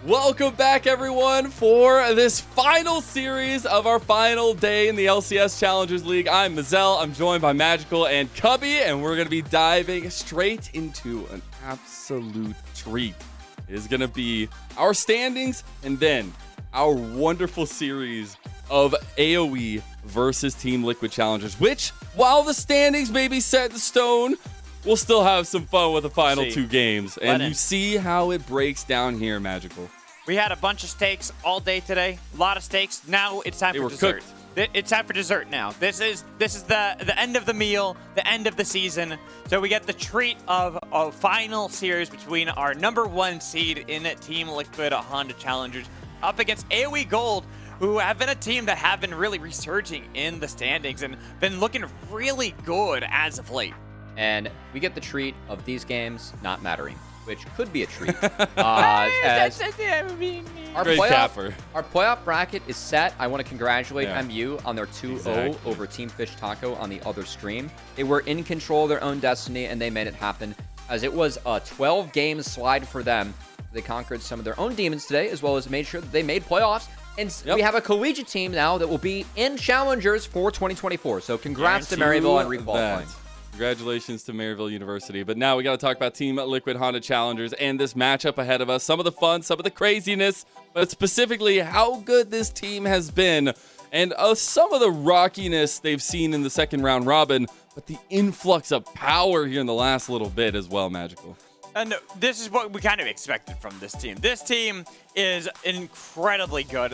Welcome back, everyone, for this final series of our final day in the LCS Challengers League. I'm Mazel. I'm joined by Magical and Cubby, and we're going to be diving straight into an absolute treat. It is going to be our standings and then our wonderful series of AOE versus Team Liquid Challengers, which, while the standings may be set in stone, we'll still have some fun with the final two games. And you see how it breaks down here, Magical. We had a bunch of stakes all day today. A lot of stakes. Now it's time for dessert. It's time for dessert now. This is the end of the meal, the end of the season. So we get the treat of a final series between our #1 seed in Team Liquid Honda Challengers up against AOE Gold, who have been a team that have been really resurging in the standings and been looking really good as of late. And we get the treat of these games not mattering, which could be a treat. Great capper. Our playoff bracket is set. I want to congratulate MU on their 2-0 over Team Fish Taco on the other stream. They were in control of their own destiny, and they made it happen, as it was a 12-game slide for them. They conquered some of their own demons today, as well as made sure that they made playoffs. And we have a collegiate team now that will be in Challengers for 2024. So congrats to Maryville on requalifying. Congratulations to Maryville University. But now we got to talk about Team Liquid Honda Challengers and this matchup ahead of us. Some of the fun, some of the craziness, but specifically how good this team has been and some of the rockiness they've seen in the second round robin, but the influx of power here in the last little bit as well, Magical. And this is what we kind of expected from this team. This team is incredibly good.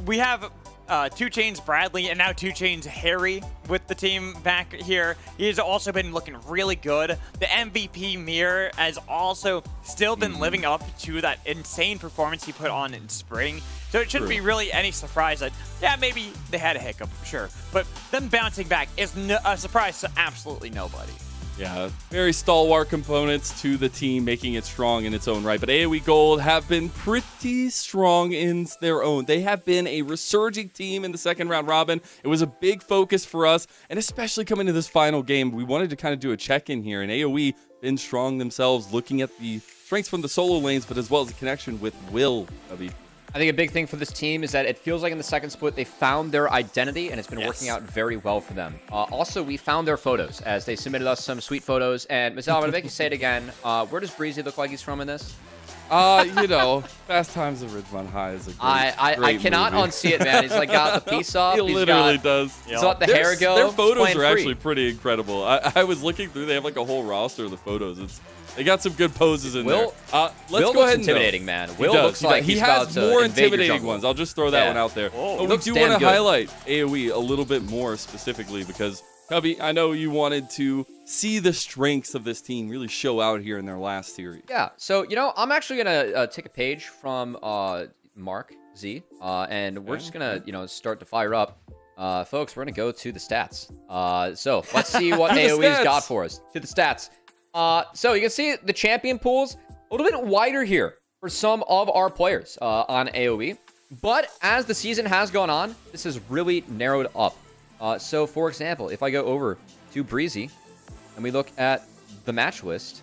We have 2 Chainz Bradley and now 2 Chainz Harry with the team back here. He's also been looking really good. The MVP Mirror has also still been living up to that insane performance he put on in spring. So it shouldn't be really any surprise that, yeah, maybe they had a hiccup, sure. But them bouncing back is a surprise to absolutely nobody. Yeah, very stalwart components to the team, making it strong in its own right. But AOE Gold have been pretty strong in their own. They have been a resurging team in the second round robin. It was a big focus for us, and especially coming to this final game, we wanted to kind of do a check-in here. And AOE been strong themselves, looking at the strengths from the solo lanes, but as well as the connection with Will. I think a big thing for this team is that it feels like in the second split, they found their identity, and it's been working out very well for them. Also, we found their photos, as they submitted us some sweet photos. And, Mazel, I'm going to make you say it again. Where does Breezy look like he's from in this? You know, Fast Times at Ridgemont High is a great I cannot unsee it, man. He's like got the piece up. He literally does. He's let the hair go. Their photos are actually pretty incredible. I was looking through. They have like a whole roster of the photos. They got some good poses in there. Will looks intimidating, man. Will looks like he has more intimidating ones. I'll just throw that one out there. But we do want to highlight AOE a little bit more specifically because, Cubby, I know you wanted to see the strengths of this team really show out here in their last series. Yeah, so, you know, I'm actually going to take a page from Mark Z, and we're just going to, you know, start to fire up. Folks, we're going to go to the stats. So let's see what AOE's got for us. To the stats. So you can see the champion pools a little bit wider here for some of our players on AOE. But as the season has gone on, this has really narrowed up. So, for example, if I go over to Breezy and we look at the match list,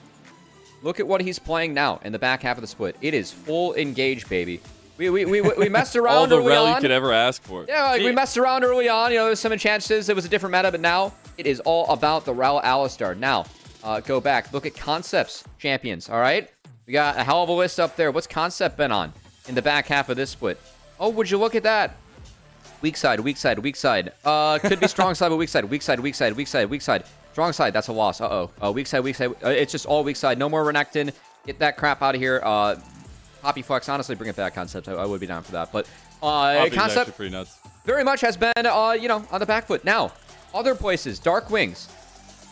look at what he's playing now in the back half of the split. It is full engage, baby. We messed around all the early rel on. you could ever ask for. Yeah, like we messed around early on. You know, there's some chances. It was a different meta, but now it is all about the Rel Alistar. Now, go back. Look at Concepts champions, all right? We got a hell of a list up there. What's Concept been on in the back half of this split? Oh, would you look at that? Weak side, weak side, weak side. Could be strong side, but weak side, weak side, weak side, weak side, weak side. Strong side, that's a loss. Weak side, weak side. It's just all weak side. No more Renekton. Get that crap out of here. Poppy Flex, honestly, bring it back, Concept. I would be down for that. But Concept pretty nuts. Very much has been, you know, on the back foot. Now, other places, Dark Wings.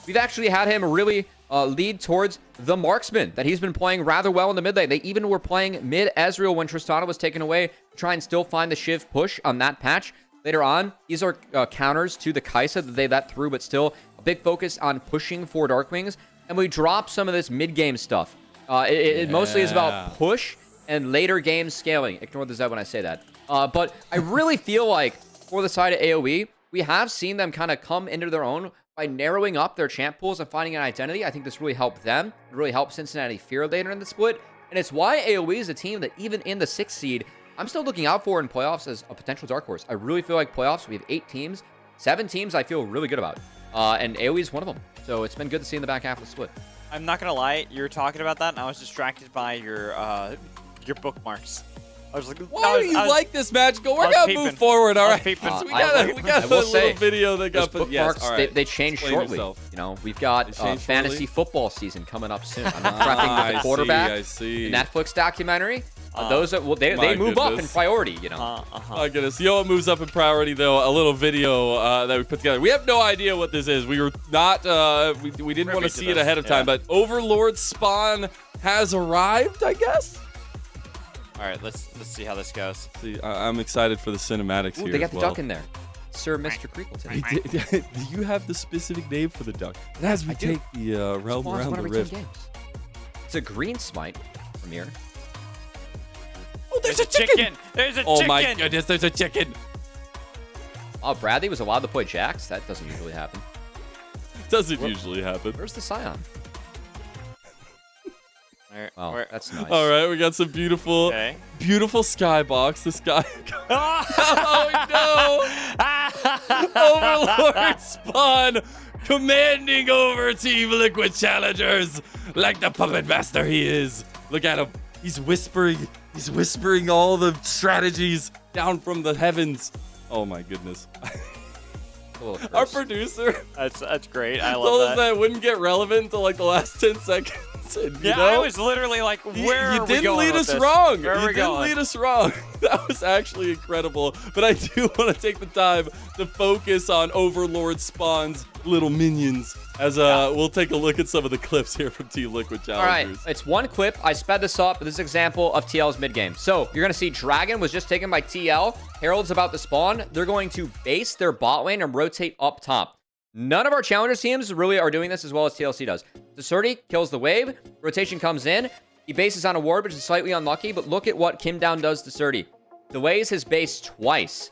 We've actually had him really lead towards the marksman that he's been playing rather well in the mid lane. They even were playing mid Ezreal when Tristana was taken away to try and still find the Shiv push on that patch. Later on, these are counters to the Kai'Sa that they let through, but still a big focus on pushing for Darkwings. And we drop some of this mid-game stuff. It mostly is about push and later game scaling. Ignore the Z when I say that. But I really feel like for the side of AOE, we have seen them kind of come into their own by narrowing up their champ pools and finding an identity. I think this really helped them. It really helped Cincinnati Fear later in the split. And it's why AOE is a team that even in the 6th seed, I'm still looking out for in playoffs as a potential dark horse. I really feel like playoffs, we have 8 teams, 7 teams I feel really good about. And AOE is one of them. So it's been good to see in the back half of the split. I'm not gonna lie, you were talking about that, and I was distracted by your bookmarks. I was like, Why do you like this, Magical? We're gonna move forward, all right? We got a little video that got put. Bookmarks, yes, all right. they change shortly. You know, we've got fantasy football season coming up soon. I'm prepping with the quarterback. I see. The Netflix documentary. Those are, well, they move up in priority, you know. My goodness. You know what moves up in priority, though? A little video that we put together. We have no idea what this is. We were not, we didn't want to see it ahead of time, but Overlord Spawn has arrived, I guess? All right, let's see how this goes. See, I'm excited for the cinematics here. They got the duck in there. Sir Mr. Creekleton. Do you have the specific name for the duck? And as we take the realm around the rift. It's a green smite from here. Oh, there's a chicken! There's a chicken! Oh my goodness, there's a chicken! Oh, Bradley was allowed to play Jax? That doesn't usually happen. Doesn't usually happen. Where's the Scion? Oh, that's nice. All right, we got some beautiful, beautiful skybox. The sky. Oh no! Overlord Spawn commanding over Team Liquid Challengers like the puppet master he is. Look at him. He's whispering. He's whispering all the strategies down from the heavens. Oh my goodness. Our producer. That's great. I told love us that it wouldn't get relevant until like the last 10 seconds. And, yeah, I was literally like, where are we going? You didn't lead us wrong. You didn't lead us wrong. That was actually incredible. But I do want to take the time to focus on Overlord Spawn's little minions as we'll take a look at some of the clips here from Team Liquid Challengers. All right, it's one clip. I sped this up, but this is an example of TL's mid-game. So you're going to see Dragon was just taken by TL. Herald's about to spawn. They're going to base their bot lane and rotate up top. None of our Challengers teams really are doing this as well as TLC does. Deserty kills the wave. Rotation comes in. He bases on a ward, which is slightly unlucky, but look at what Kim Down does to Deserty. Delays his base twice,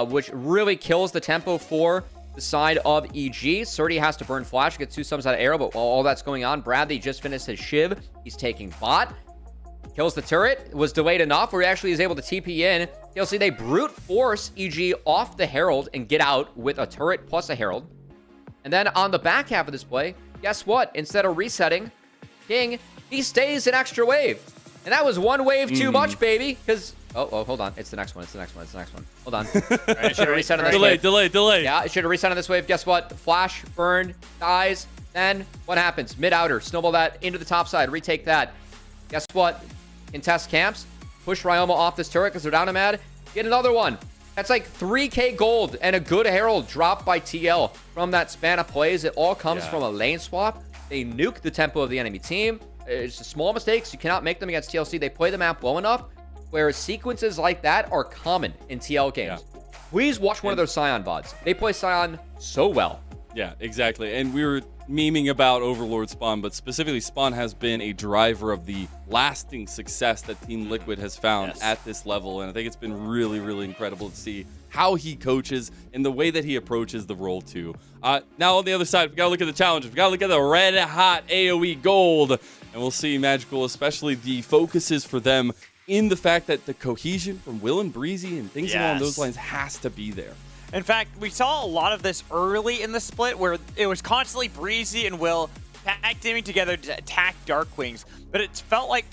which really kills the tempo for the side of EG. Deserty has to burn flash, get 2 sums out of arrow, but while all that's going on, Bradley just finished his shiv. He's taking bot. Kills the turret. It was delayed enough where he actually is able to TP in. You'll see they brute force EG off the Herald and get out with a turret plus a Herald. And then on the back half of this play, guess what? Instead of resetting, King, he stays an extra wave. And that was one wave too much, baby. Because, oh, hold on. It's the next one. It's the next one. It's the next one. Hold on. It should have reset on this wave. Delay. Yeah, it should have reset on this wave. Guess what? Flash, burn, dies. Then what happens? Mid-outer. Snowball that into the top side. Retake that. Guess what? Contest camps. Push Ryoma off this turret because they're down a mad. Get another one. That's like 3k gold and a good Herald dropped by TL from that span of plays. It all comes from a lane swap. They nuke the tempo of the enemy team. It's small mistakes. You cannot make them against TLC. They play the map well enough where sequences like that are common in TL games. Yeah. Please watch one of those Scion VODs. They play Scion so well. Yeah, exactly. And we were memeing about Overlord Spawn, but specifically Spawn has been a driver of the lasting success that Team Liquid has found at this level. And I think it's been really, really incredible to see how he coaches and the way that he approaches the role too. Now on the other side, we got to look at the challenges. We got to look at the red hot AOE gold. And we'll see Magical, especially the focuses for them in the fact that the cohesion from Will and Breezy and things along those lines has to be there. In fact, we saw a lot of this early in the split where it was constantly Breezy and Will tag teaming together to attack Darkwings. But it felt like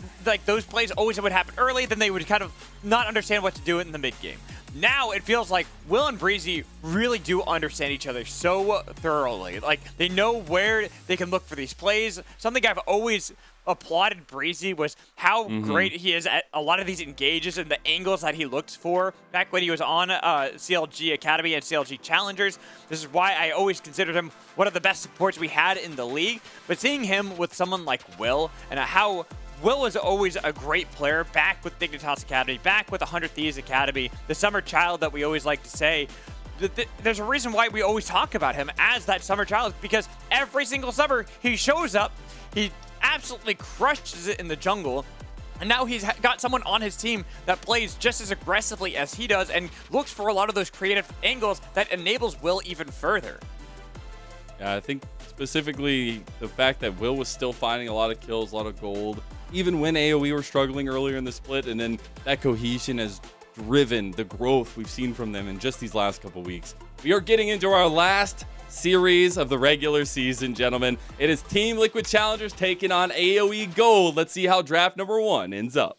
those plays always would happen early, then they would kind of not understand what to do in the mid game. Now it feels like Will and Breezy really do understand each other so thoroughly. Like they know where they can look for these plays. Something I've always applauded Breezy was how great he is at a lot of these engages and the angles that he looked for back when he was on CLG Academy and CLG Challengers. This is why I always considered him one of the best supports we had in the league. But seeing him with someone like Will and how Will was always a great player back with Dignitas Academy, back with 100 Thieves Academy, the summer child that we always like to say. There's a reason why we always talk about him as that summer child, because every single summer he shows up, he absolutely crushes it in the jungle, and now he's got someone on his team that plays just as aggressively as he does and looks for a lot of those creative angles that enables Will even further. Yeah, I think specifically the fact that Will was still finding a lot of kills, a lot of gold, even when AOE were struggling earlier in the split, and then that cohesion has driven the growth we've seen from them in just these last couple weeks. We are getting into our last series of the regular season, gentlemen. It is Team Liquid Challengers taking on AOE Gold. Let's see how draft number 1 ends up.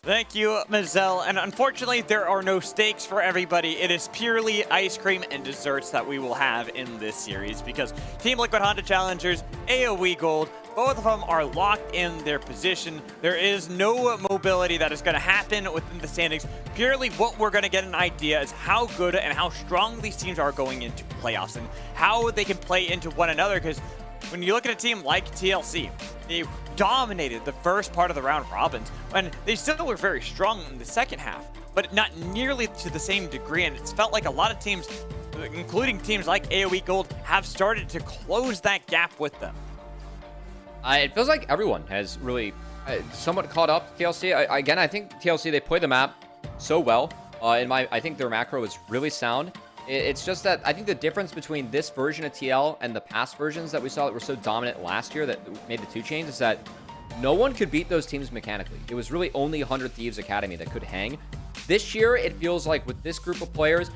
Thank you, Mazel. And unfortunately, there are no stakes for everybody. It is purely ice cream and desserts that we will have in this series because Team Liquid Honda Challengers, AOE Gold, both of them are locked in their position. There is no mobility that is going to happen within the standings. Purely what we're going to get an idea is how good and how strong these teams are going into playoffs and how they can play into one another, because when you look at a team like TLC, they dominated the first part of the round robins, and they still were very strong in the second half, but not nearly to the same degree, and it's felt like a lot of teams, including teams like AOE Gold, have started to close that gap with them. It feels like everyone has really somewhat caught up to TLC. Again, I think TLC, they play the map so well. I think their macro is really sound. It's just that I think the difference between this version of TL and the past versions that we saw that were so dominant last year that made the 2 chains is that no one could beat those teams mechanically. It was really only 100 Thieves Academy that could hang. This year, it feels like with this group of players,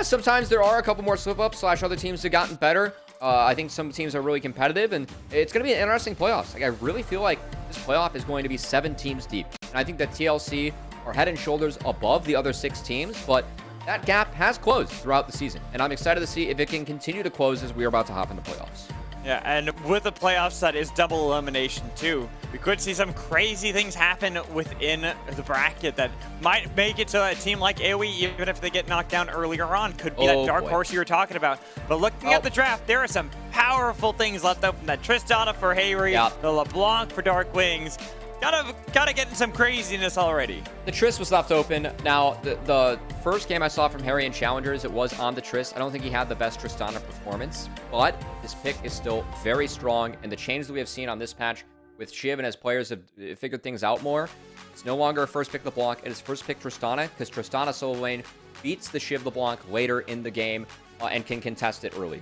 sometimes there are a couple more slip-ups / other teams have gotten better. I think some teams are really competitive, and it's going to be an interesting playoffs. Like, I really feel like this playoff is going to be 7 teams deep. And I think that TLC are head and shoulders above the other 6 teams, but that gap has closed throughout the season. And I'm excited to see if it can continue to close as we are about to hop into playoffs. Yeah, and with the playoffs, that is double elimination too. We could see some crazy things happen within the bracket that might make it so a team like AOE, even if they get knocked down earlier on, could be that dark horse you were talking about. But looking at the draft, there are some powerful things left open. That Tristana for Hayri, the LeBlanc for Dark Wings. Gotta get in some craziness already. The Trist was left open. Now, the first game I saw from Harry in Challengers, it was on the Trist. I don't think he had the best Tristana performance, but his pick is still very strong. And the change that we have seen on this patch with Shiv and as players have figured things out more, it's no longer a first pick LeBlanc. It is first pick Tristana, because Tristana solo lane beats the Shiv LeBlanc later in the game and can contest it early.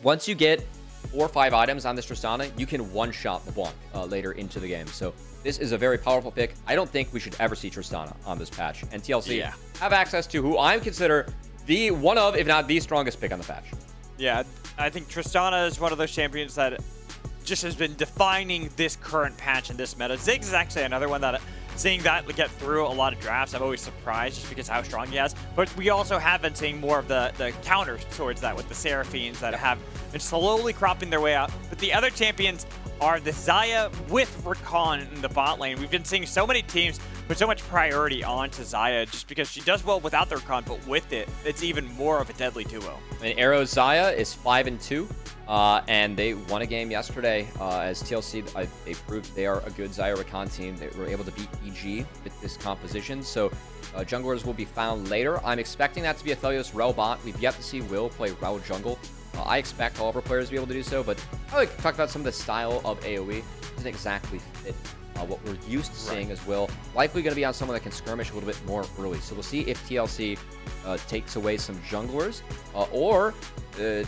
Once you get 4 or 5 items on this Tristana, you can one-shot LeBlanc later into the game. So this is a very powerful pick. I don't think we should ever see Tristana on this patch. And TLC have access to who I consider the one of, if not the strongest pick on the patch. Yeah, I think Tristana is one of those champions that just has been defining this current patch and this meta. Ziggs is actually another one that, seeing that get through a lot of drafts, I'm always surprised just because of how strong he has. But we also have been seeing more of the counters towards that with the Seraphines that have been slowly cropping their way out. But the other champions are the Xayah with Rakan in the bot lane. We've been seeing so many teams put so much priority onto Xayah just because she does well without the Rakan, but with it, it's even more of a deadly duo. And Arrow Xayah is 5-2. And they won a game yesterday as TLC. They proved they are a good Xayah Rakan team. They were able to beat EG with this composition. So junglers will be found later. I'm expecting that to be a Aphelios Rel bot. We've yet to see Will play Rel jungle. I expect all of our players to be able to do so, but I like to talk about some of the style of AoE. Doesn't exactly fit what we're used to seeing as Will. Likely going to be on someone that can skirmish a little bit more early. So we'll see if TLC takes away some junglers or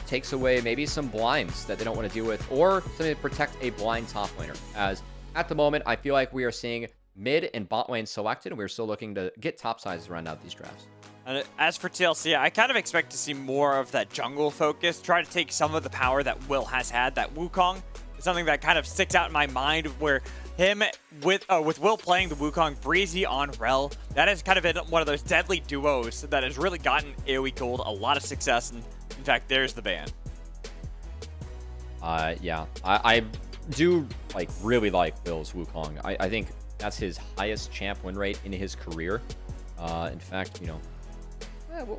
takes away maybe some blinds that they don't want to deal with, or something to protect a blind top laner. As at the moment, I feel like we are seeing mid and bot lane selected, and we're still looking to get top sides to round out these drafts. And as for TLC, I kind of expect to see more of that jungle focus, try to take some of the power that Will has had. That Wukong is something that kind of sticks out in my mind, where him with Will playing the Wukong Breezy on Rel, that has kind of been one of those deadly duos that has really gotten AoE Gold a lot of success. And in fact, there's the ban. Yeah, I do really like Will's Wukong. I think that's his highest champ win rate in his career. In fact, we'll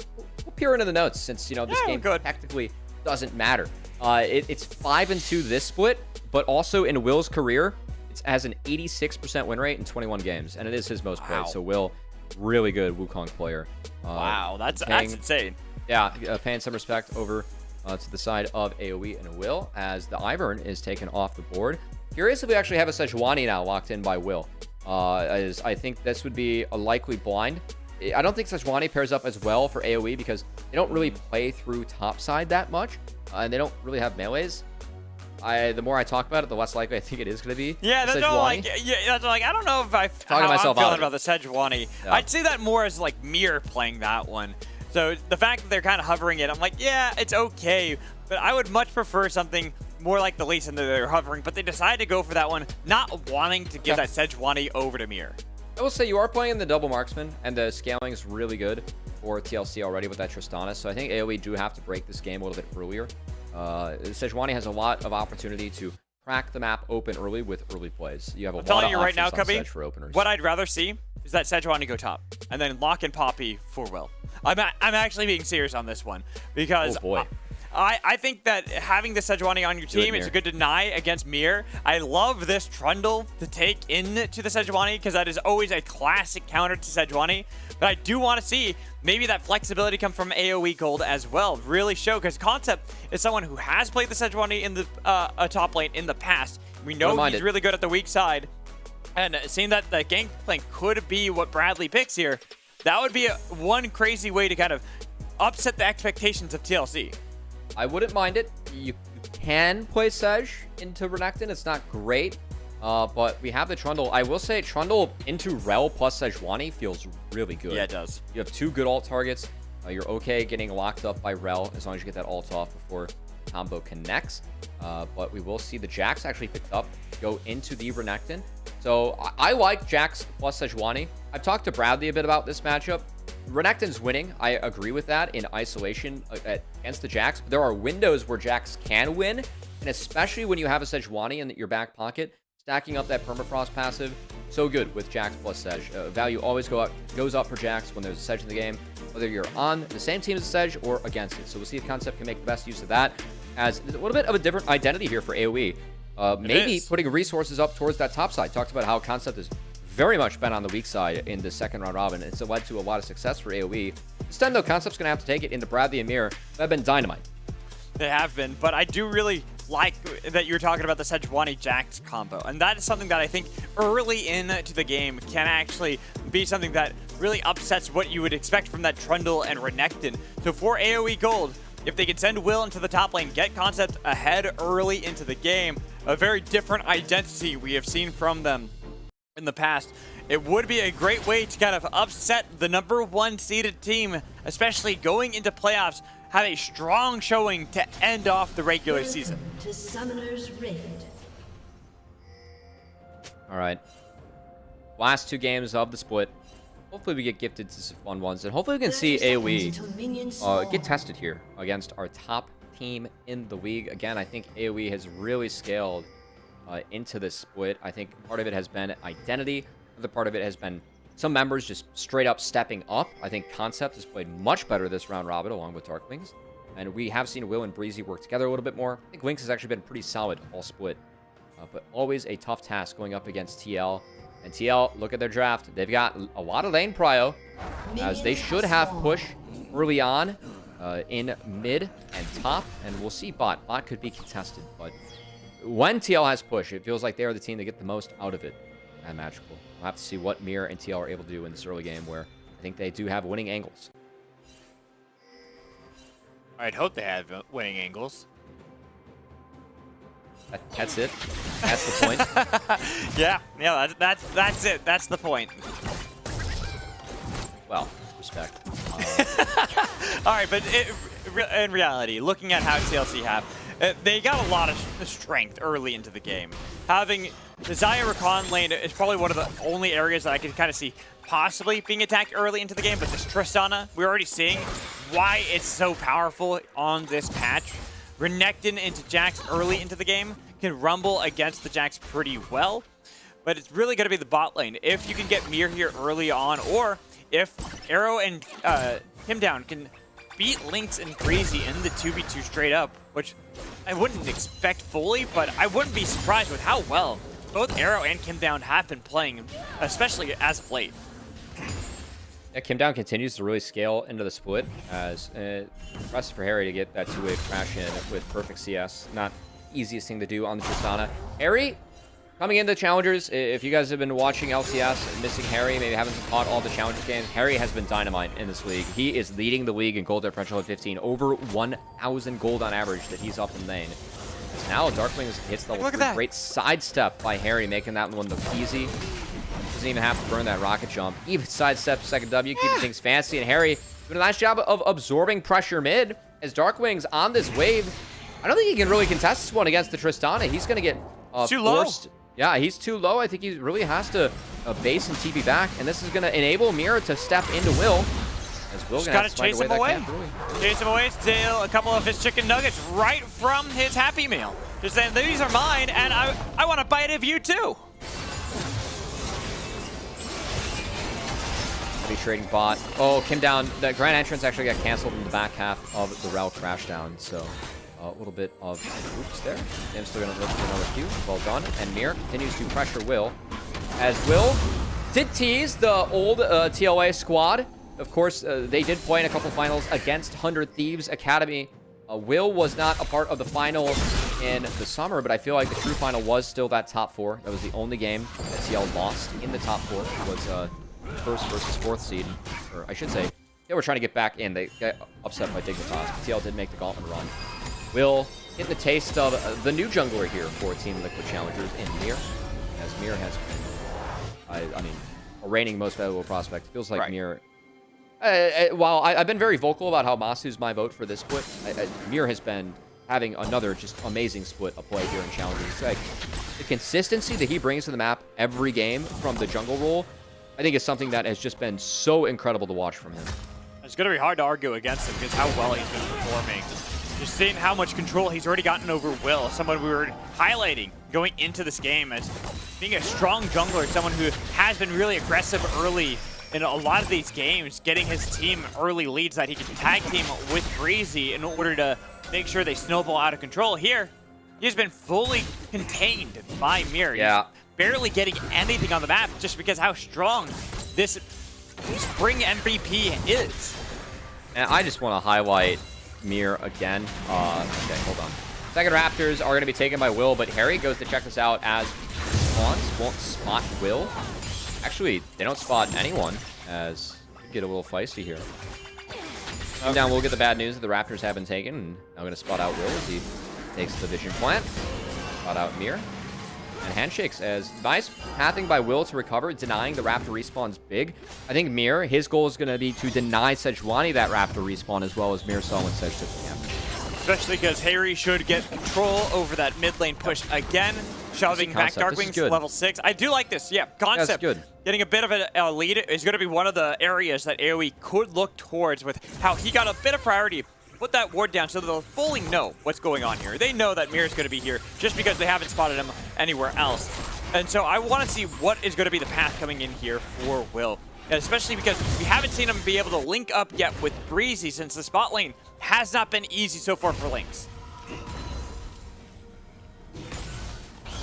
peer into the notes since this game technically doesn't matter. It's 5-2 this split, but also in Will's career, it has an 86% win rate in 21 games, and it is his most played. So Will, really good Wukong player. Wow, that's insane. Yeah, paying some respect over to the side of AoE and Will, as the Ivern is taken off the board. Curious if we actually have a Sejuani now locked in by Will, as I think this would be a likely blind. I don't think Sejuani pairs up as well for AoE because they don't really play through topside that much, and they don't really have melees. the more I talk about it, the less likely I think it is going to be. Yeah, that's all like, I don't know if I'm feeling about the Sejuani. Yeah. I'd say that more as like Mir playing that one. So the fact that they're kind of hovering it, I'm like, yeah, it's okay. But I would much prefer something more like the Lee Sin that they're hovering. But they decided to go for that one, not wanting to give that Sejuani over to Mir. I will say you are playing the double marksman, and the scaling is really good for TLC already with that Tristana. So I think AOE do have to break this game a little bit earlier. Sejuani has a lot of opportunity to crack the map open early with early plays. You have a lot of telling you right now, options on Cubby, Sedge for openers. what I'd rather see is that Sejuani go top, and then lock and Poppy for Will. I'm actually being serious on this one, because Oh boy. I think that having the Sejuani on your team is a good deny against Mir. I love this Trundle to take into the Sejuani, because that is always a classic counter to Sejuani. But I do want to see maybe that flexibility come from AOE Gold as well. Really show, because Concept is someone who has played the Sejuani in the top lane in the past. We know he's really good at the weak side. And seeing that the Gangplank could be what Bradley picks here, that would be one crazy way to kind of upset the expectations of TLC. I wouldn't mind it. You can play Sedge into Renekton. It's not great, but we have the Trundle. I will say Trundle into Rel plus Sejuani feels really good. Yeah, it does. You have 2 good ult targets. You're okay getting locked up by Rel as long as you get that ult off before combo connects. But we will see the Jax actually picked up, go into the Renekton. So I like Jax plus Sejuani. I've talked to Bradley a bit about this matchup. Renekton's winning. I agree with that in isolation against the Jax. But there are windows where Jax can win, and especially when you have a Sejuani in your back pocket, stacking up that permafrost passive, so good with Jax plus Sedge. Value always goes up for Jax when there's a Sedge in the game, whether you're on the same team as Sedge or against it. So we'll see if Concept can make the best use of that, as a little bit of a different identity here for AOE. Maybe putting resources up towards that top side. Talked about how Concept has very much been on the weak side in the second round robin. It's led to a lot of success for AOE. This time, though, Concept's going to have to take it into Bradley and Mir. That have been dynamite. They have been, but I do really like that you're talking about the Sejuani Jax combo. And that is something that I think early into the game can actually be something that really upsets what you would expect from that Trundle and Renekton. So for AOE Gold, if they can send Will into the top lane, get Concept ahead early into the game, a very different identity we have seen from them in the past. It would be a great way to kind of upset the #1 seeded team, especially going into playoffs, have a strong showing to end off the regular season. To Summoner's Rift. All right. Last 2 games of the split. Hopefully we get gifted to some fun ones, and hopefully we can see AOE get tested here against our top team in the league. Again, I think AOE has really scaled into this split. I think part of it has been identity. Another part of it has been some members just straight up stepping up. I think Concept has played much better this round robin along with Darkwings. And we have seen Will and Breezy work together a little bit more. I think Lynx has actually been pretty solid all split. But always a tough task going up against TL. And TL, look at their draft. They've got a lot of lane prio, as they should have push early on in mid and top. And we'll see bot. Bot could be contested, but when TL has push, it feels like they are the team that get the most out of it at Magical. We'll have to see what Mir and TL are able to do in this early game, where I think they do have winning angles. I'd hope they have winning angles. That's it. That's the point. yeah, that's it. That's the point. Well, respect. All right, but in reality, looking at how TLC have, they got a lot of strength early into the game. Having the Xayah Rakan lane is probably one of the only areas that I can kind of see possibly being attacked early into the game, but this Tristana, we're already seeing why it's so powerful on this patch. Renekton into Jax early into the game can rumble against the Jax pretty well, but it's really going to be the bot lane. If you can get Mir here early on, or if Arrow and Himdown can beat Lynx and Breezy in the 2v2 straight up, which I wouldn't expect fully, but I wouldn't be surprised with how well both Arrow and Himdown have been playing, especially as of late. Yeah, Himdown continues to really scale into the split, as impressive for Harry to get that 2-wave crash in with perfect CS. Not the easiest thing to do on the Tristana. Harry, coming into Challengers, if you guys have been watching LCS and missing Harry, maybe haven't caught all the Challengers games, Harry has been dynamite in this league. He is leading the league in gold differential at 15, over 1,000 gold on average that he's up in lane. Now Darkwings hits level Look at 3. that. Great sidestep by Harry, making that one look easy. Doesn't even have to burn that rocket jump. Even sidestep second W, keeping things fancy. And Harry doing a nice job of absorbing pressure mid as Darkwings on this wave. I don't think he can really contest this one against the Tristana. He's going to get too low. Yeah, he's too low. I think he really has to base and TP back. And this is going to enable Mira to step into Will. As Will going to have to chase find him a way away. that can Chase him away, steal a couple of his chicken nuggets right from his Happy Meal. Just saying, these are mine, and I want a bite of you too. Heavy trading bot. Oh, came down. The grand entrance actually got canceled in the back half of the Rel crash down. So a little bit of oops there. Dam's still going to look for another Q. Well done. And Mir continues to pressure Will. As Will did tease the old TLA squad. Of course, they did play in a couple finals against 100 Thieves Academy. Will was not a part of the final in the summer, but I feel like the true final was still that top 4. That was the only game that TL lost in the top 4. It was first versus 4th seed. Or I should say, they were trying to get back in. They got upset by Dignitas. TL did make the gauntlet run. Will get the taste of the new jungler here for Team Liquid Challengers in Mir. As Mir has been, I mean, a reigning most valuable prospect. Feels like Mir... while I've been very vocal about how Masu's my vote for this split, Mir has been having another just amazing split of play here in Challengers. It's like the consistency that he brings to the map every game from the jungle role, I think is something that has just been so incredible to watch from him. It's going to be hard to argue against him because how well he's been performing. Just seeing how much control he's already gotten over Will, someone we were highlighting going into this game as being a strong jungler, someone who has been really aggressive early in a lot of these games, getting his team early leads that he can tag team with Breezy in order to make sure they snowball out of control. Here, he's been fully contained by Mir. Yeah. He's barely getting anything on the map just because how strong this spring MVP is. And I just want to highlight Mir again. Okay, hold on. Second Raptors are going to be taken by Will, but Harry goes to check this out as Spawns won't spot Will. Actually, they don't spot anyone, as we get a little feisty here. Down, we'll get the bad news that the Raptors have been taken, and now going to spot out Will as he takes the vision plant. Spot out Mir. And handshakes as nice pathing by Will to recover, denying the Raptor respawn's big. I think Mir, his goal is going to be to deny Sejuani that Raptor respawn as well as Mir saw when Sej took the damage. Especially because Harry should get control over that mid lane push again, shoving back Darkwings to level 6. I do like this, yeah. Concept, good. Getting a bit of a lead is going to be one of the areas that AOE could look towards with how he got a bit of priority. Put that ward down so they'll fully know what's going on here. They know that Mir's going to be here just because they haven't spotted him anywhere else. And so I want to see what is going to be the path coming in here for Will. And especially because we haven't seen him be able to link up yet with Breezy since the spot lane has not been easy so far for Lynx.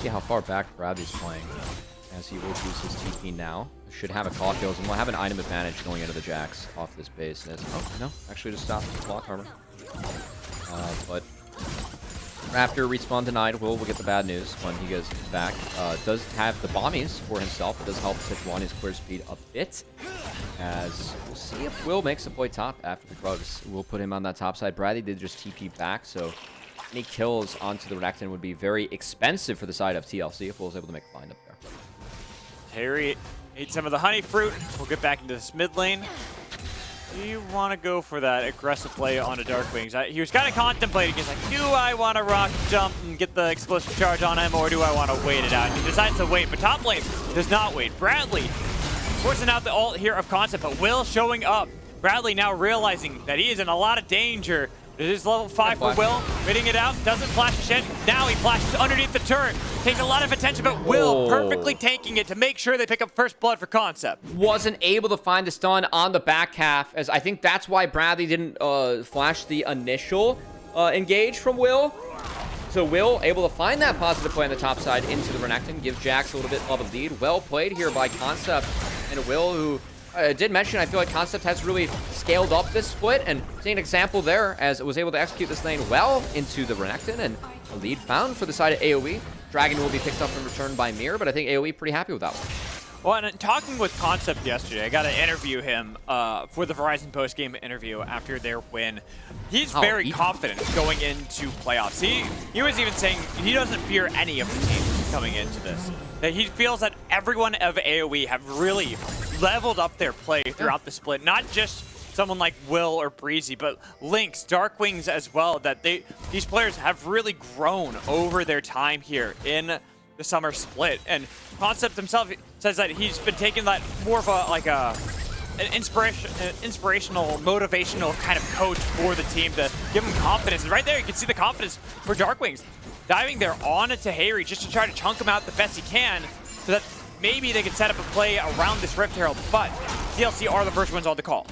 See how far back Bradley's playing as he will use his TP now. Should have a call kills and we'll have an item advantage going into the Jax off this base. Oh, no, actually just stopped the block armor. But Raptor respawn denied. Will get the bad news when he goes back. Does have the bombies for himself. It does help Sejuani's clear speed a bit. As we'll see if Will makes a play top after the drugs. We'll put him on that top side. Bradley did just TP back, so any kills onto the Renekton would be very expensive for the side of TLC if Will's able to make a find up there. Harry ate some of the honey fruit. We'll get back into this mid lane. Do you want to go for that aggressive play onto Darkwings? He was kind of contemplating. He's like, do I want to rock jump and get the explosive charge on him, or do I want to wait it out? And he decides to wait, but top lane does not wait. Bradley forcing out the ult here of Concept, but Will showing up. Bradley now realizing that he is in a lot of danger. It is level 5 for Will, fitting it out, doesn't flash a shed. Now he flashes underneath the turret, taking a lot of attention, but Will perfectly taking it to make sure they pick up first blood for Concept. Wasn't able to find the stun on the back half, as I think that's why Bradley didn't flash the initial engage from Will. So Will able to find that positive play on the top side into the Renekton, gives Jax a little bit of a lead. Well played here by Concept and Will, who I did mention, I feel like Concept has really scaled up this split, and seeing an example there as it was able to execute this lane well into the Renekton, and a lead found for the side of AOE. Dragon will be picked up in return by Mir, but I think AOE pretty happy with that one. Well, and talking with Concept yesterday, I got to interview him for the Verizon post-game interview after their win. He's very confident going into playoffs. He was even saying he doesn't fear any of the teams coming into this. That he feels that everyone of AOE have really leveled up their play throughout the split. Not just someone like Will or Breezy, but Lynx, Darkwings as well. That these players have really grown over their time here in the summer split. And Concept himself says that he's been taking that more of an inspirational, motivational kind of coach for the team to give him confidence. And right there, you can see the confidence for Darkwings. Diving there on it to Harry just to try to chunk him out the best he can so that maybe they can set up a play around this Rift Herald. But TLC are the first ones on the call.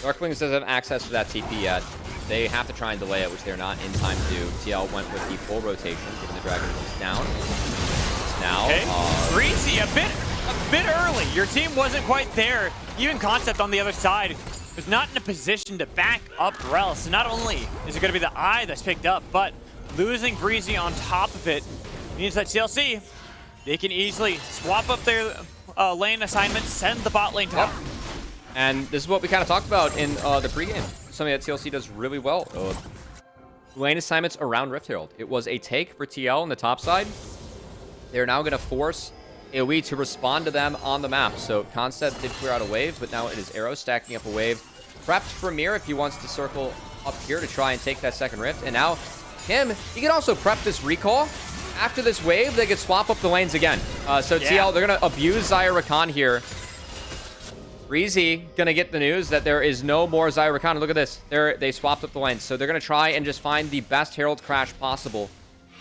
Darkwings doesn't have access to that TP yet. They have to try and delay it, which they're not in time to do. TL went with the full rotation, given the Dragon is down. Now, Breezy, a bit early. Your team wasn't quite there. Even Concept on the other side was not in a position to back up Rel. So not only is it going to be the eye that's picked up, but losing Breezy on top of it means that TLC, they can easily swap up their lane assignment, send the bot lane top. Yep. And this is what we kind of talked about in the pregame. Something that TLC does really well. Lane assignments around Rift Herald. It was a take for TL on the top side. They're now going to force AOE to respond to them on the map. So Concept did clear out a wave, but now it is Arrow stacking up a wave. Prepped for Mir if he wants to circle up here to try and take that second rift. And now he can also prep this recall. After this wave, they could swap up the lanes again. TL, they're going to abuse Zyra Rakan here. Breezy gonna get the news that there is no more Zyra Rakan. Look at this. They swapped up the lanes. So they're gonna try and just find the best Herald crash possible.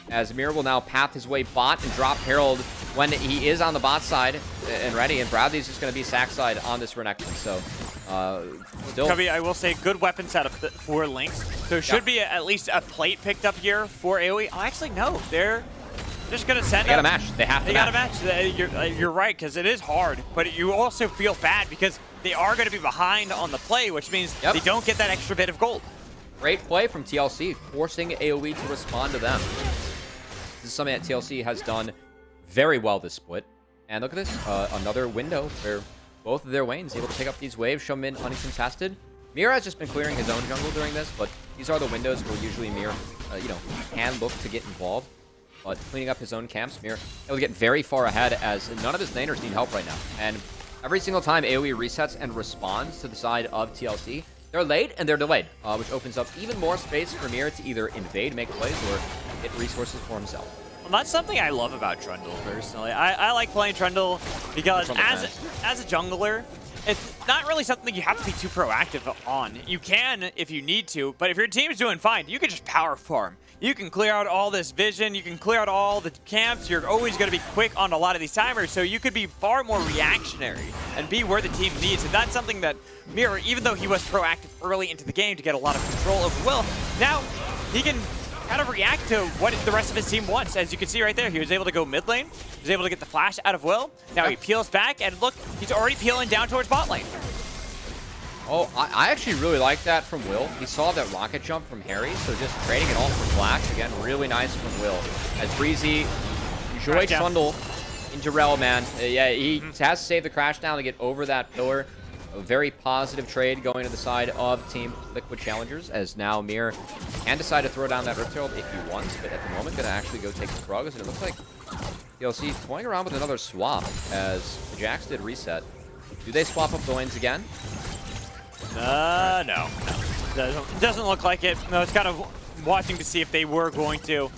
As Mir will now path his way bot and drop Herald when he is on the bot side and ready. And Bradley's just gonna be sack side on this Renekton. So still. Cubby, I will say good weapon setup for Lynx. So it should be at least a plate picked up here for AOE. Oh, actually, no. They're just going to send They got a match. They have to got a match. You're right, because it is hard. But you also feel bad because they are going to be behind on the play, which means they don't get that extra bit of gold. Great play from TLC, forcing AOE to respond to them. This is something that TLC has done very well this split. And look at this. Another window where both of their lanes able to pick up these waves, show them in uncontested. Mir has just been clearing his own jungle during this, but these are the windows where usually Mir, can look to get involved. But cleaning up his own camps, Mir able to get very far ahead as none of his laners need help right now. And every single time AOE resets and responds to the side of TLC, they're late and they're delayed, which opens up even more space for Mir to either invade, make plays, or get resources for himself. Well, that's something I love about Trundle, personally. I like playing Trundle because as a jungler, it's not really something you have to be too proactive on. You can if you need to, but if your team's doing fine, you can just power farm. You can clear out all this vision, you can clear out all the camps, you're always going to be quick on a lot of these timers, so you could be far more reactionary and be where the team needs. And that's something that Mirror, even though he was proactive early into the game to get a lot of control over Will, now he can kind of react to what the rest of his team wants. As you can see right there, he was able to go mid lane, he was able to get the flash out of Will, now he peels back, and look, he's already peeling down towards bot lane. Oh, I actually really like that from Will. He saw that rocket jump from Harry, so just trading it all for flash. Again, really nice from Will. As Breezy enjoyed Trundle into Rel, man. He has to save the crash down to get over that pillar. A very positive trade going to the side of Team Liquid Challengers, as now Mir can decide to throw down that Rift Herald if he wants, but at the moment going to actually go take the Krugs, and it looks like TLC toying around with another swap as the Jax did reset. Do they swap up the lanes again? No. Doesn't look like it. No, it's kind of watching to see if they were going to.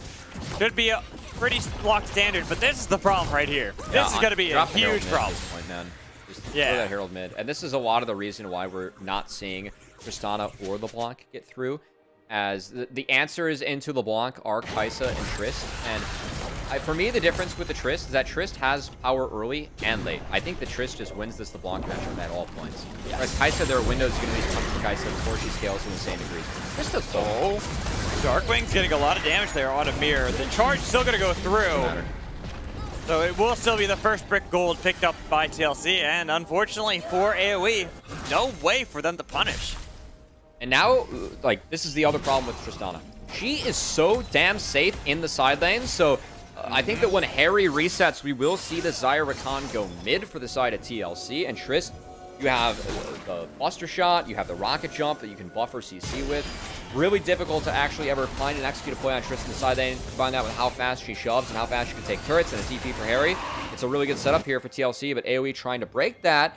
Should be a pretty locked standard, but this is the problem right here. This is going to be a huge problem. At this point, man. Just throw that Herald mid. And this is a lot of the reason why we're not seeing Tristana or LeBlanc get through, as the answers into LeBlanc are Kai'Sa and Trist. And for me, the difference with the Trist is that Trist has power early and late. I think the Trist just wins this LeBlanc matchup at all points. Whereas Kai'Sa, their window is going to be coming for Kai'Sa before she scales to insane degrees. Trist does so. Darkwing's getting a lot of damage there on a Mirror. The charge is still going to go through. So it will still be the first brick gold picked up by TLC, and unfortunately for AOE, no way for them to punish. And now, this is the other problem with Tristana. She is so damn safe in the side lanes, so I think that when Harry resets, we will see the Zyra Rakan go mid for the side of TLC. And Trist, you have the Buster Shot, you have the Rocket Jump that you can buffer CC with. Really difficult to actually ever find and execute a play on Tristan side lane. Combine that with how fast she shoves and how fast she can take turrets and a TP for Harry. It's a really good setup here for TLC, but AOE trying to break that.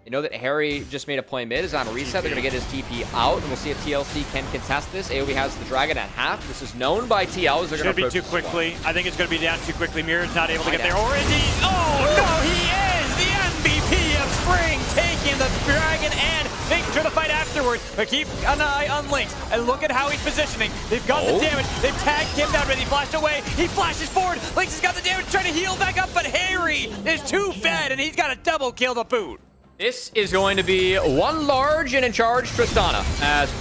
They know that Harry just made a play mid, is on a reset. They're going to get his TP out, and we'll see if TLC can contest this. AOE has the Dragon at half. This is known by TL. As they're Should be too quickly. I think it's going to be down too quickly. Mirror's not able to get there. Or is he? Oh, no, he is the MVP of Spring, taking the Dragon and making sure to fight afterwards. But keep an eye on Lynx, and look at how he's positioning. They've got the damage. They've tagged him down, but he flashed away. He flashes forward. Lynx has got the damage, trying to heal back up, but Harry is too fed, and he's got a double kill to boot. This is going to be one large and in charge Tristana.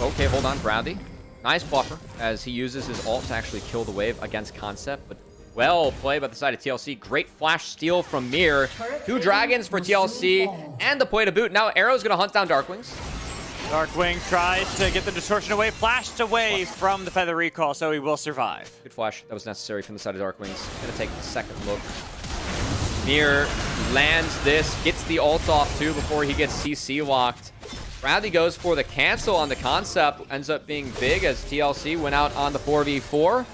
Okay, hold on, Bradley. Nice buffer as he uses his ult to actually kill the wave against Concept, but well played by the side of TLC. Great flash steal from Mir. 2 dragons for TLC and the play to boot. Now Arrow's going to hunt down Darkwings. Darkwing tries to get the distortion away, flashed away from the feather recall, so he will survive. Good flash. That was necessary from the side of Darkwings. Going to take the second look. Mir lands this, gets the ult off too before he gets CC locked. Bradley goes for the cancel on the Concept, ends up being big as TLC went out on the 4v4.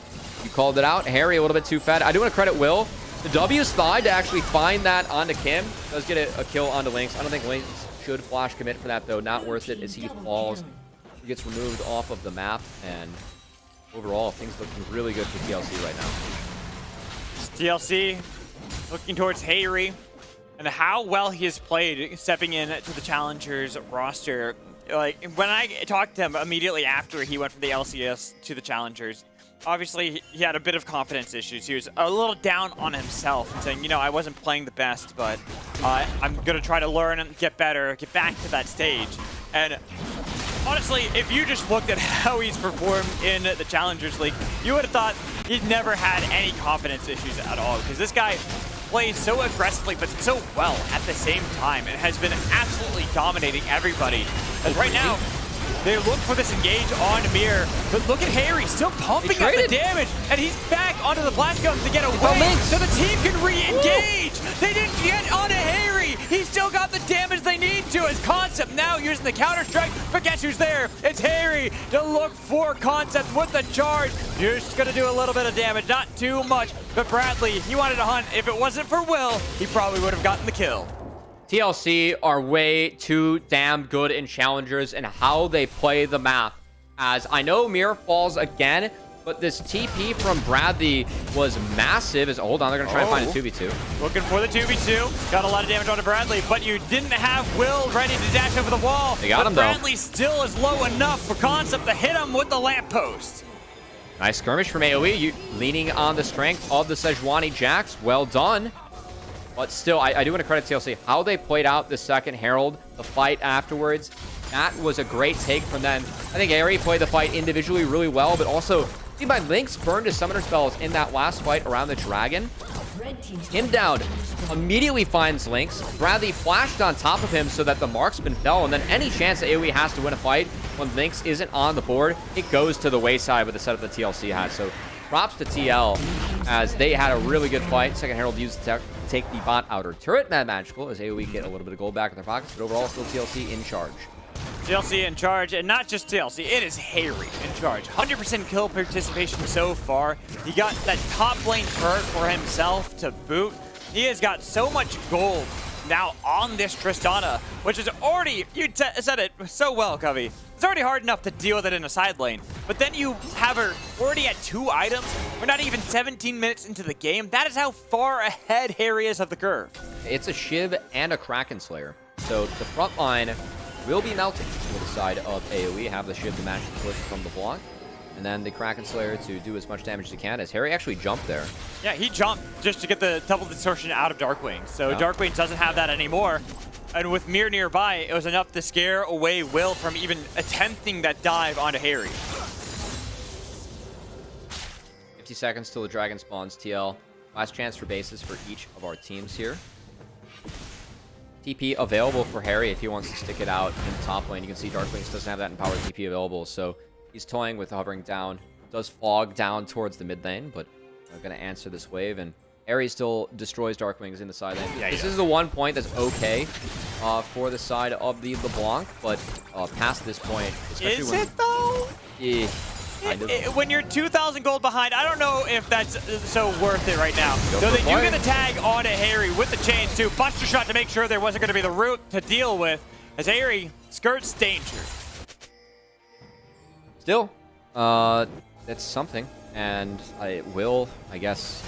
You called it out. Harry a little bit too fed. I do want to credit Will. The W's thigh to actually find that onto Kim. Does get a kill onto Lynx. I don't think Lynx should flash commit for that though. Not worth it as he falls. He gets removed off of the map, and overall things looking really good for TLC right now. TLC looking towards Harry and how well he has played stepping in to the Challengers roster. Like, when I talked to him immediately after he went from the LCS to the Challengers, obviously he had a bit of confidence issues. He was a little down on himself and saying, you know, I wasn't playing the best, but I'm going to try to learn and get better, get back to that stage. And honestly, if you just looked at how he's performed in the Challengers League, you would have thought he'd never had any confidence issues at all, because this guy plays so aggressively but so well at the same time and has been absolutely dominating everybody. And right now, they look for this engage on Mir, but look at Harry still pumping up the damage, and he's back onto the blast gun to get away so the team can re-engage. They didn't get onto Harry. He's still got the damage they need to as Concept now using the counter-strike, but guess who's there? It's Harry to look for Concept with the charge. Just gonna do a little bit of damage, not too much, but Bradley, he wanted to hunt. If it wasn't for Will, he probably would have gotten the kill. TLC are way too damn good in Challengers and how they play the map. As I know Mir falls again, but this TP from Bradley was massive. Hold on, they're going to try and find a 2v2. Looking for the 2v2. Got a lot of damage onto Bradley, but you didn't have Will ready to dash over the wall. They got him, though. Bradley still is low enough for Concept to hit him with the lamppost. Nice skirmish from AOE. You leaning on the strength of the Sejuani Jax. Well done. But still, I do want to credit TLC. How they played out the second Herald, the fight afterwards, that was a great take from them. I think Ari played the fight individually really well, but also, see by Lynx burned his summoner spells in that last fight around the Dragon. Him down, immediately finds Lynx. Bradley flashed on top of him so that the marksman fell, and then any chance that AoE has to win a fight when Lynx isn't on the board, it goes to the wayside with the setup that TLC has. So props to TL as they had a really good fight. Second Herald used to take the bot outer turret. Mad Magical as AoE get a little bit of gold back in their pockets, but overall still TLC in charge. TLC in charge, and not just TLC, it is Harry in charge. 100% kill participation so far. He got that top lane turret for himself to boot. He has got so much gold now on this Tristana, which is already, you said it so well, Covey. It's already hard enough to deal with it in a side lane, but then you have her already at 2 items. We're not even 17 minutes into the game. That is how far ahead Harry is of the curve. It's a Shiv and a Kraken Slayer. So the front line will be melting to the side of AoE. Have the Shiv to match the push from the block, and then the Kraken Slayer to do as much damage as he can, as Harry actually jumped there. Yeah, he jumped just to get the double distortion out of Darkwing. So Darkwing doesn't have that anymore. And with Mir nearby, it was enough to scare away Will from even attempting that dive onto Harry. 50 seconds till the Dragon spawns, TL. Last chance for bases for each of our teams here. TP available for Harry if he wants to stick it out in the top lane. You can see Darkwings doesn't have that empowered TP available, so he's toying with hovering down. Does fog down towards the mid lane, but going to answer this wave, and Harry still destroys Darkwings in the side lane. Yeah, This yeah. is the one point that's okay for the side of the LeBlanc, but past this point, especially Is when... it though? Yeah, kind of. When you're 2,000 gold behind, I don't know if that's so worth it right now. Go So for they do play. get the tag onto Harry with the chains too. Buster shot to make sure there wasn't going to be the route to deal with as Harry skirts danger. Still, that's something, and I will, I guess,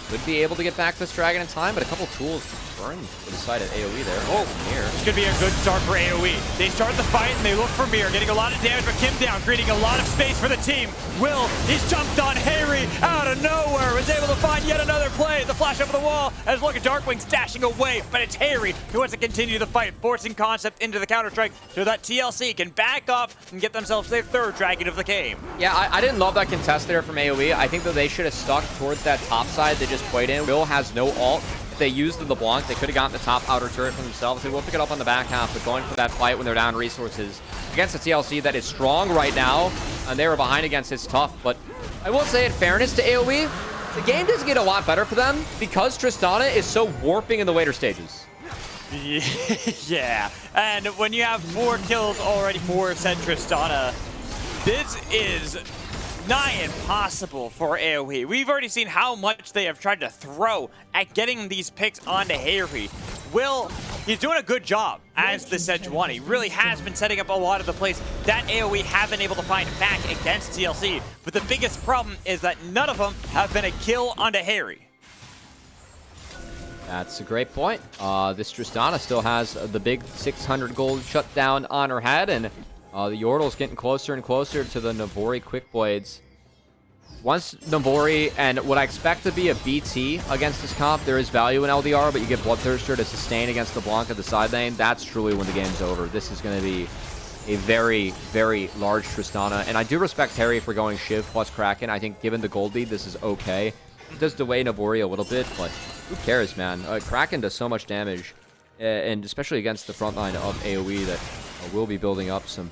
could be able to get back this dragon in time, but a couple tools burn for the side of AOE there. Oh, Here. this could be a good start for AOE. They start the fight and they look for Mir, getting a lot of damage, but Kim down, creating a lot of space for the team. Will, he's jumped on Harry out of nowhere, was able to find yet another play. The flash over the wall as look at Darkwing dashing away, but it's Harry who wants to continue the fight, forcing Concept into the counter-strike so that TLC can back up and get themselves their third dragon of the game. Yeah, I didn't love that contest there from AOE. I think that they should have stuck towards that top side they just played in. Will has no ult. If they used the LeBlanc, they could have gotten the top outer turret for themselves. They will pick it up on the back half, but going for that fight when they're down resources against a TLC that is strong right now, and they were behind against it's tough. But I will say, in fairness to AOE, the game does get a lot better for them because Tristana is so warping in the later stages. Yeah, and when you have 4 kills already for said Tristana, this is nigh impossible for AOE. We've already seen how much they have tried to throw at getting these picks onto Harry. Will, he's doing a good job as the Sedge 1. He really has been setting up a lot of the plays that AOE have been able to find back against TLC. But the biggest problem is that none of them have been a kill onto Harry. That's a great point. This Tristana still has the big 600 gold shutdown on her head, and the Yordle's getting closer and closer to the Navori Quick Blades. Once Navori and what I expect to be a BT against this comp, there is value in LDR, but you get Bloodthirster to sustain against the Blanc of the side lane. That's truly when the game's over. This is going to be a very, very large Tristana, and I do respect Harry for going Shiv plus Kraken. I think given the gold lead, this is okay. It does delay Navori a little bit, but who cares, man? Kraken does so much damage, and especially against the front line of AoE that will be building up some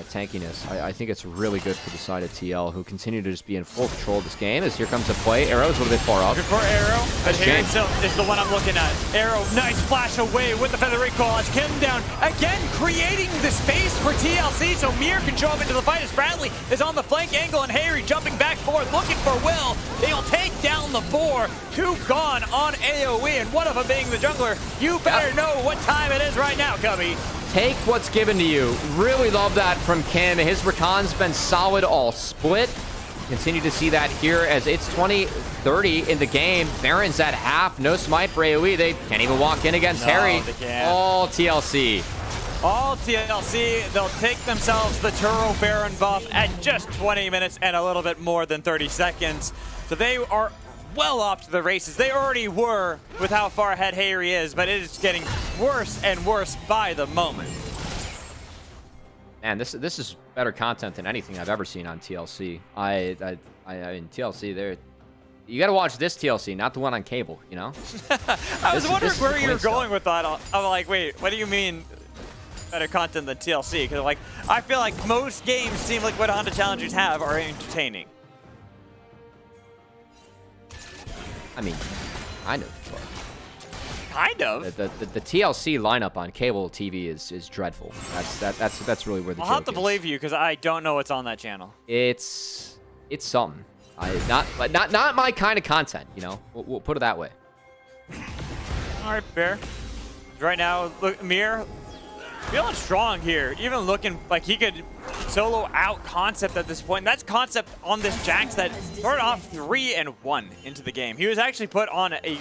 tankiness. I think it's really good for the side of TL, who continue to just be in full control of this game. As here comes a play. Arrow's a little bit far up. Good for Arrow. But here James. itself is the one I'm looking at. Arrow, nice flash away with the feather recall as Kim down. Again, creating the space for TLC so Mir can show up into the fight as Bradley is on the flank angle and Harry jumping back forward, looking for Will. They'll take down the 4. 2 gone on AoE, and one of them being the jungler. You better know what time it is right now, Cubby. Take what's given to you. Really love that from Kim. His Rakan's been solid all split. Continue to see that here as it's 20-30 in the game. Baron's at half. No smite for AoE. They can't even walk in against Harry. They can't. All TLC. All TLC, they'll take themselves the Turo Baron buff at just 20 minutes and a little bit more than 30 seconds. So they are well off to the races. They already were with how far ahead Harry is, but it is getting worse and worse by the moment. Man, this is better content than anything I've ever seen on TLC. I mean, TLC, there. You got to watch this TLC, not the one on cable, you know? I was wondering this is where the you were great going stuff. with that. I'm like, wait, what do you mean better content than TLC? Because like, I feel like most games seem like what Honda Challengers have are entertaining. I mean, kind of. Kind of. The TLC lineup on cable TV is dreadful. That's really where the I'll joke have to is. believe you because I don't know what's on that channel. It's something. Not my kind of content, you know. We'll put it that way. All right, fair. Right now, look, Mir feeling strong here. Even looking like he could solo out Concept at this point. And that's Concept on this Jax that started off 3-1 into the game. He was actually put on a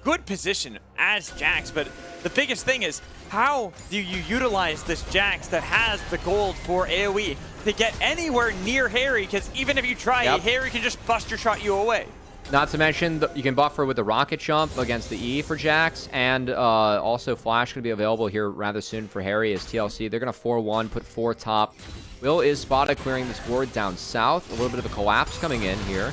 good position as Jax. But the biggest thing is, how do you utilize this Jax that has the gold for AoE to get anywhere near Harry? Because even if you try, Harry can just buster shot you away. Not to mention, you can buffer with the rocket jump against the E for Jax, and also Flash going to be available here rather soon for Harry as TLC. They're going to 4-1, put 4 top. Will is spotted clearing this ward down south. A little bit of a collapse coming in here.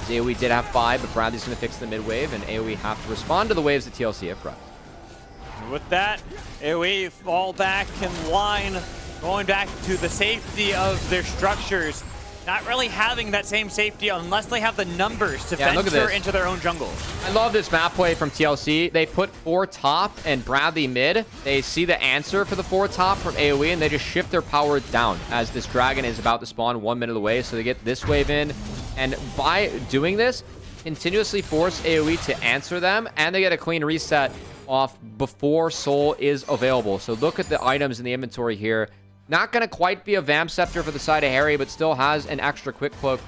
As AoE did have 5, but Bradley's going to fix the mid wave, and AoE have to respond to the waves that TLC have prepped. With that, AoE fall back in line, going back to the safety of their structures. not really having that same safety unless they have the numbers to Yeah, look at venture this. into their own jungle. I love this map play from TLC. They put 4 top and Bradley mid. They see the answer for the 4 top from AOE, and they just shift their power down as this dragon is about to spawn 1 minute away. So they get this wave in, and by doing this, continuously force AOE to answer them, and they get a clean reset off before Soul is available. So look at the items in the inventory here. Not going to quite be a Vamp Scepter for the side of Harry, but still has an extra Quick Cloak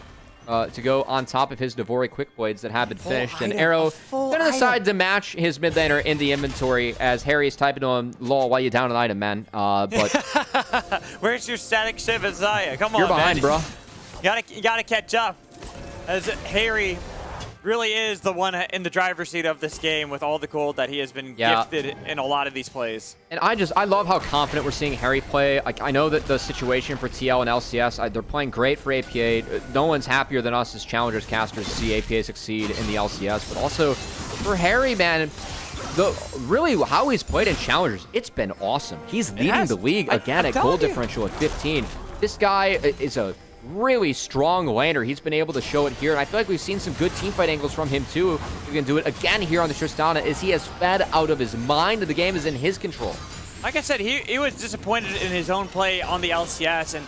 to go on top of his Devori Quick Blades that have been finished. And Arrow going to decide to match his mid laner in the inventory as Harry's typing to him, lol, why you down an item, man? But Where's your static shiv, Isaiah? Come on, you're behind, man. bro. You gotta catch up. As Harry really is the one in the driver's seat of this game with all the gold that he has been gifted in a lot of these plays. And I love how confident we're seeing Harry play. Like, I know that the situation for TL and LCS, they're playing great for APA. No one's happier than us as Challengers casters to see APA succeed in the LCS. But also for Harry, man, really how he's played in Challengers, it's been awesome. He's leading the league again at goal differential at 15. This guy is a really strong laner. He's been able to show it here, and I feel like we've seen some good teamfight angles from him too. We can do it again here on the Tristana as he has fed out of his mind. The game is in his control. Like I said, he was disappointed in his own play on the LCS, and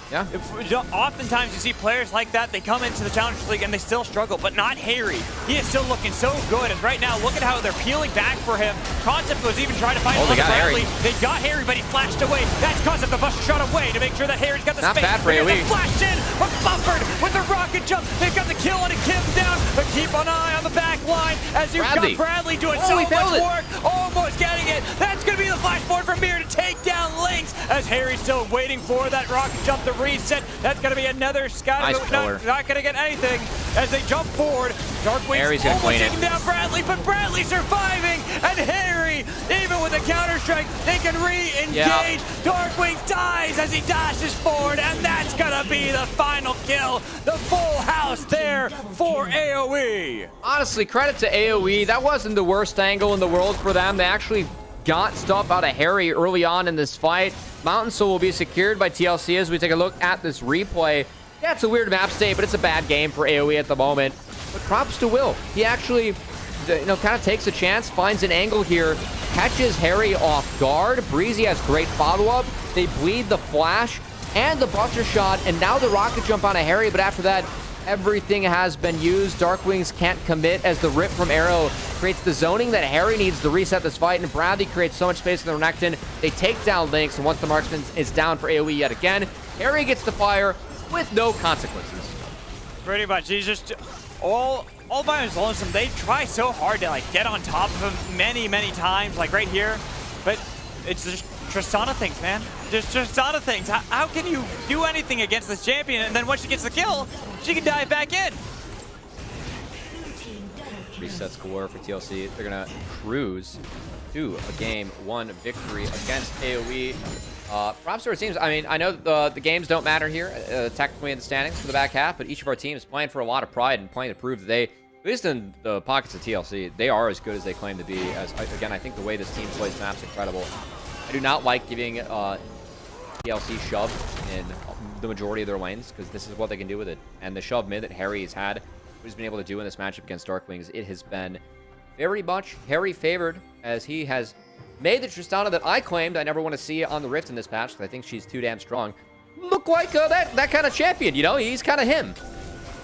oftentimes you see players like that, they come into the Challengers League and they still struggle, but not Harry. He is still looking so good, and right now, look at how they're peeling back for him. Concept was even trying to find Bradley. They got Harry, but he flashed away. That's Concept, the Buster shot away to make sure that Harry's got the space. Not bad for AOE. Flashed in, but buffered with the rocket jump. They've got the kill on it, Kim down, but keep an eye on the back line as you've got Bradley doing so much work. Almost getting it. That's going to be the flash forward from Mir to take down Lynx as Harry's still waiting for that rocket jump to reset. That's going to be another scout. Nice Not going to get anything as they jump forward. Darkwing's almost taking down Bradley, but Bradley surviving, and Harry, even with the counter strike, they can re-engage. Darkwing dies as he dashes forward, and that's going to be the final kill. The full house there for AOE. Honestly, credit to AOE. That wasn't the worst angle in the world for them. They actually got stuff out of Harry early on in this fight. Mountain Soul will be secured by TLC as we take a look at this replay. Yeah, it's a weird map state, but it's a bad game for AOE at the moment. But props to Will. He actually, kind of takes a chance, finds an angle here, catches Harry off guard. Breezy has great follow-up. They bleed the flash and the buster shot, and now the rocket jump on a Harry, but after that, everything has been used. Darkwings can't commit as the rip from Arrow creates the zoning that Harry needs to reset this fight, and Bradley creates so much space in the Renekton. They take down Lynx, and once the marksman is down for AOE yet again, Harry gets the fire with no consequences. Pretty much. He's just all by his lonesome. They try so hard to get on top of him many, many times, like right here, but it's just Tristana things, man. Just Tristana things. How can you do anything against this champion, and then once she gets the kill, she can dive back in? Resets galore for TLC. They're going to cruise to a game 1 victory against AOE. Props to our teams. I mean, I know the games don't matter here, technically in the standings for the back half, but each of our teams playing for a lot of pride and playing to prove that they, at least in the pockets of TLC, they are as good as they claim to be. As again, I think the way this team plays map's incredible. I do not like giving TLC shove in the majority of their lanes because this is what they can do with it. And the shove mid that Harry has had, what he's been able to do in this matchup against Darkwings, it has been very much Harry favored as he has made the Tristana that I claimed I never want to see on the Rift in this patch because I think she's too damn strong look like that kind of champion, he's kind of him.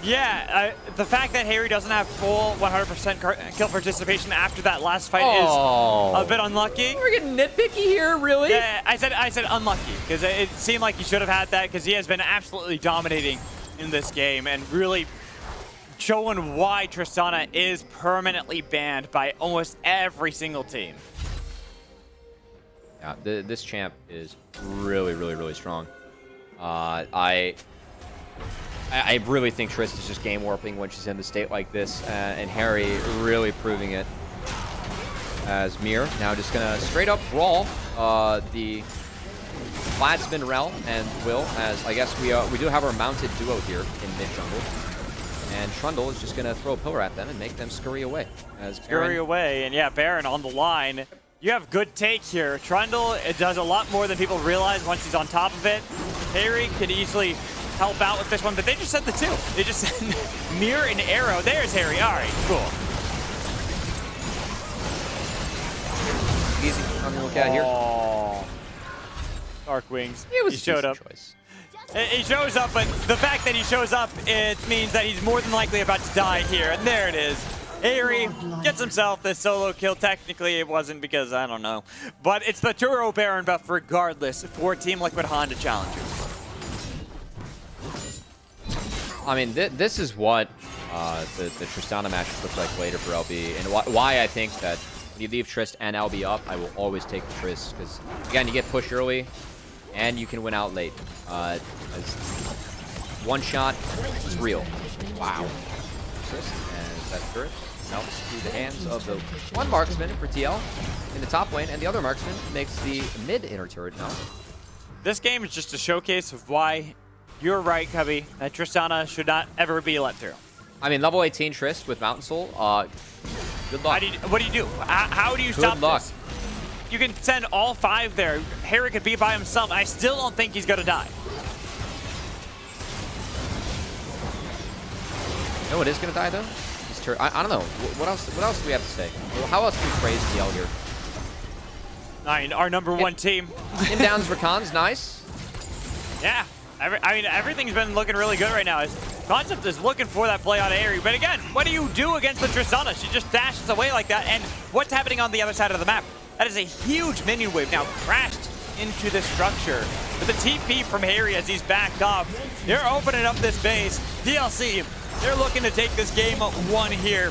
Yeah, the fact that Harry doesn't have full 100% kill participation after that last fight is a bit unlucky. We're getting nitpicky here, really? Yeah, I said unlucky because it seemed like he should have had that because he has been absolutely dominating in this game and really showing why Tristana is permanently banned by almost every single team. Yeah, this champ is really, really, really strong. I really think Trist is just game warping when she's in the state like this, and Harry really proving it. As Mir now just gonna straight up brawl the Vladimir Rel and Will, as I guess we do have our mounted duo here in mid jungle, and Trundle is just gonna throw a pillar at them and make them scurry away. Scurry away, and yeah, Baron on the line. You have good take here. Trundle, it does a lot more than people realize once he's on top of it. Harry could easily help out with this one, but they just sent the 2. They just sent Mirror and Arrow. There's Harry. All right, cool. Easy. I'm gonna look at here. Oh. Dark Wings. It was He showed up. choice. He shows up, but the fact that he shows up, it means that he's more than likely about to die here. And there it is. Harry gets himself the solo kill. Technically, it wasn't because, I don't know. But it's the Turo Baron buff regardless for Team Liquid Honda Challengers. I mean, this is what the Tristana match looks like later for LB, and why I think that when you leave Trist and LB up, I will always take the Trist, because, again, you get pushed early, and you can win out late. As one shot is real. Wow. Trist, and that turret melts through the hands of the one marksman for TL in the top lane, and the other marksman makes the mid inner turret melt. This game is just a showcase of why you're right, Cubby, that Tristana should not ever be let through. I mean, level 18 Trist with Mountain Soul, good luck. What do you do? How do you stop Good luck. this? You can send all 5 there. Harry could be by himself. I still don't think he's going to die. You know what is going to die, though? I don't know. What else do we have to say? How else do we praise TL here? I mean, our number 1 team. Downs for Cons, nice. Yeah. I mean, everything's been looking really good right now. Concept is looking for that play on Aerie. But again, what do you do against the Tristana? She just dashes away like that. And what's happening on the other side of the map? That is a huge minion wave now crashed into the structure. With the TP from Harry as he's backed off. They're opening up this base. DLC, they're looking to take this game 1 here.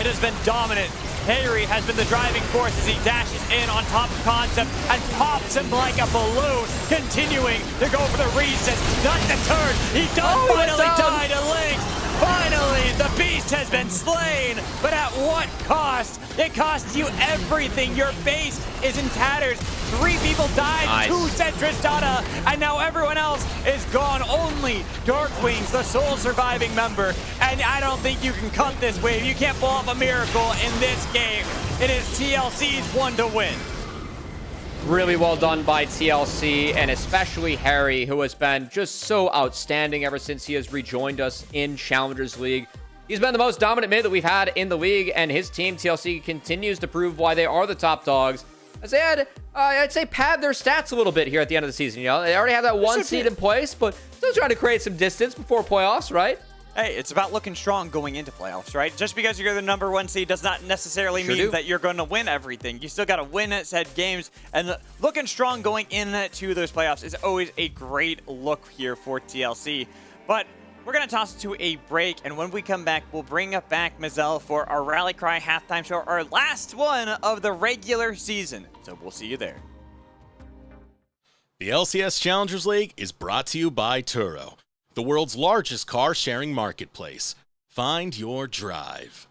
It has been dominant. Harry has been the driving force as he dashes in on top of Concept and pops him like a balloon, continuing to go for the reset, not the turn. He does finally die to Lynx. Finally, the beast has been slain, but at what cost? It costs you everything. Your base is in tatters. 3 people died, nice. 2 sent Tristana, and now everyone else is gone. Only Dark Wings, the sole surviving member, and I don't think you can cut this wave. You can't pull off a miracle in this game. It is TLC's 1 to win. Really well done by TLC, and especially Harry, who has been just so outstanding ever since he has rejoined us in Challengers League. He's been the most dominant mid that we've had in the league, and his team, TLC, continues to prove why they are the top dogs. As they had, I'd say, pad their stats a little bit here at the end of the season. You know, they already have that 1 seed in place, but still trying to create some distance before playoffs, right? Hey, it's about looking strong going into playoffs, right? Just because you're the number 1 seed does not necessarily mean that you're going to win everything. You still got to win said games, and looking strong going into those playoffs is always a great look here for TLC. But we're going to toss it to a break, and when we come back, we'll bring up back Mazel for our Rally Cry halftime show, our last one of the regular season. So we'll see you there. The LCS Challengers League is brought to you by Turo, the world's largest car-sharing marketplace. Find your drive.